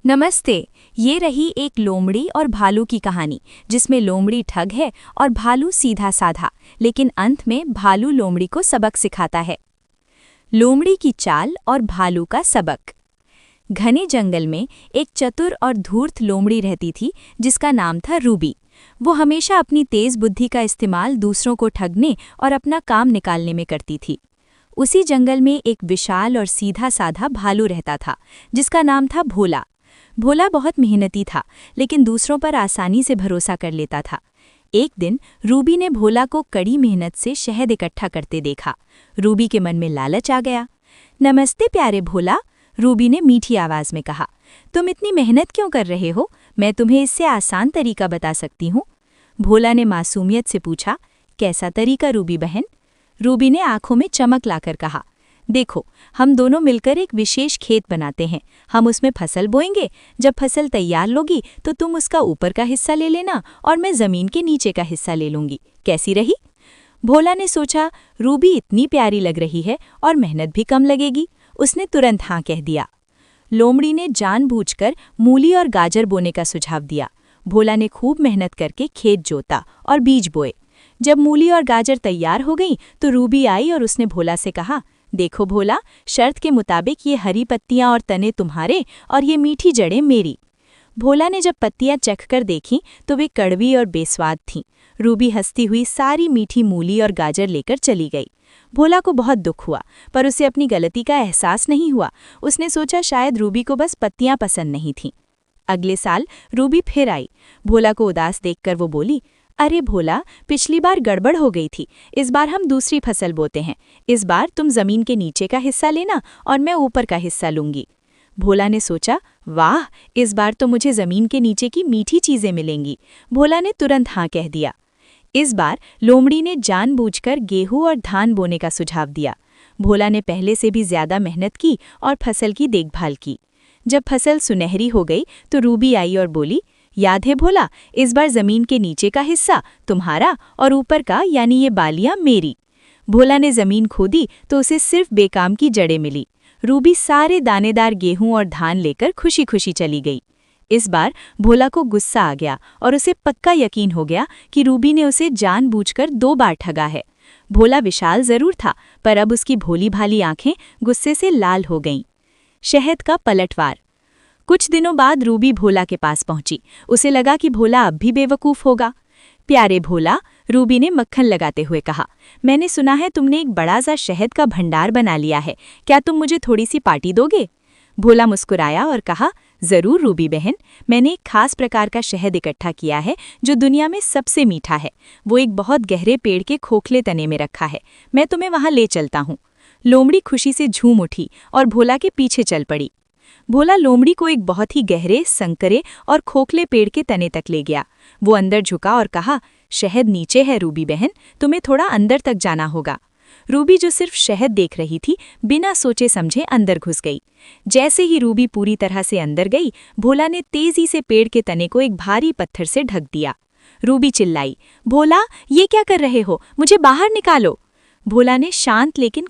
नमस्ते। ये रही एक लोमड़ी और भालू की कहानी, जिसमें लोमड़ी ठग है और भालू सीधा साधा, लेकिन अंत में भालू लोमड़ी को सबक सिखाता है। लोमड़ी की चाल और भालू का सबक। घने जंगल में एक चतुर और धूर्त लोमड़ी रहती थी, जिसका नाम था रूबी। वो हमेशा अपनी तेज बुद्धि का इस्तेमाल दूसरों को ठगने और अपना काम निकालने में करती थी। उसी जंगल में एक विशाल और सीधा साधा भालू रहता था, जिसका नाम था भोला। भोला बहुत मेहनती था, लेकिन दूसरों पर आसानी से भरोसा कर लेता था। एक दिन रूबी ने भोला को कड़ी मेहनत से शहद इकट्ठा करते देखा। रूबी के मन में लालच आ गया। नमस्ते प्यारे भोला, रूबी ने मीठी आवाज में कहा। तुम इतनी मेहनत क्यों कर रहे हो? मैं तुम्हें इससे आसान तरीका बता सकती हूँ। भोला ने मासूमियत से पूछा, कैसा तरीका रूबी बहन? रूबी ने आंखों में चमक लाकर कहा, देखो, हम दोनों मिलकर एक विशेष खेत बनाते हैं। हम उसमें फसल बोएंगे। जब फसल तैयार होगी तो तुम उसका ऊपर का हिस्सा ले लेना और मैं जमीन के नीचे का हिस्सा ले लूंगी। कैसी रही? भोला ने सोचा, रूबी इतनी प्यारी लग रही है और मेहनत भी कम लगेगी। उसने तुरंत हाँ कह दिया। लोमड़ी ने जानबूझकर मूली और गाजर बोने का सुझाव दिया। भोला ने खूब मेहनत करके खेत जोता और बीज बोए। जब मूली और गाजर तैयार हो गई तो रूबी आई और उसने भोला से कहा, देखो भोला, शर्त के मुताबिक ये हरी पत्तियां और तने तुम्हारे और ये मीठी जड़ें मेरी। भोला ने जब पत्तियां चखकर देखीं तो वे कड़वी और बेस्वाद थीं। रूबी हंसती हुई सारी मीठी मूली और गाजर लेकर चली गई। भोला को बहुत दुख हुआ, पर उसे अपनी गलती का एहसास नहीं हुआ। उसने सोचा शायद रूबी को बस पत्तियां पसंद नहीं थीं। अगले साल रूबी फिर आई। भोला को उदास देखकर वो बोली, अरे भोला, पिछली बार गड़बड़ हो गई थी। इस बार हम दूसरी फसल बोते हैं। इस बार तुम जमीन के नीचे का हिस्सा लेना और मैं ऊपर का हिस्सा लूंगी। भोला ने सोचा, वाह, इस बार तो मुझे जमीन के नीचे की मीठी चीजें मिलेंगी। भोला ने तुरंत हाँ कह दिया। इस बार लोमड़ी ने जानबूझकर गेहूं और धान बोने का सुझाव दिया। भोला ने पहले से भी ज्यादा मेहनत की और फसल की देखभाल की। जब फसल सुनहरी हो गई तो रूबी आई और बोली, याद है भोला, इस बार जमीन के नीचे का हिस्सा तुम्हारा और ऊपर का यानी ये बालियां मेरी। भोला ने जमीन खोदी तो उसे सिर्फ बेकाम की जड़ें मिली। रूबी सारे दानेदार गेहूं और धान लेकर खुशी खुशी चली गई। इस बार भोला को गुस्सा आ गया और उसे पक्का यकीन हो गया कि रूबी ने उसे जानबूझकर 2 बार ठगा है। भोला विशाल जरूर था, पर अब उसकी भोली भाली आंखें गुस्से से लाल हो गईं। शहद का पलटवार। कुछ दिनों बाद रूबी भोला के पास पहुंची। उसे लगा कि भोला अब भी बेवकूफ होगा। प्यारे भोला, रूबी ने मक्खन लगाते हुए कहा, मैंने सुना है तुमने एक बड़ा सा शहद का भंडार बना लिया है। क्या तुम मुझे थोड़ी सी पार्टी दोगे? भोला मुस्कुराया और कहा, जरूर रूबी बहन, मैंने एक खास प्रकार का शहद इकट्ठा किया है जो दुनिया में सबसे मीठा है। वो एक बहुत गहरे पेड़ के खोखले तने में रखा है। मैं तुम्हें वहां ले चलता हूँ। लोमड़ी खुशी से झूम उठी और भोला के पीछे चल पड़ी। भोला लोमड़ी को एक बहुत ही गहरे, संकरे और खोखले पेड़ के तने तक ले गया। वो अंदर झुका और कहा, शहद नीचे है रूबी बहन, तुम्हें थोड़ा अंदर तक जाना होगा। रूबी, जो सिर्फ शहद देख रही थी, बिना सोचे समझे अंदर घुस गई। जैसे ही रूबी पूरी तरह से अंदर गई, भोला ने तेजी से पेड़ के तने को एक भारी पत्थर से ढक दिया। रूबी चिल्लाई, भोला, ये क्या कर रहे हो? मुझे बाहर निकालो। भोला ने शांत लेकिन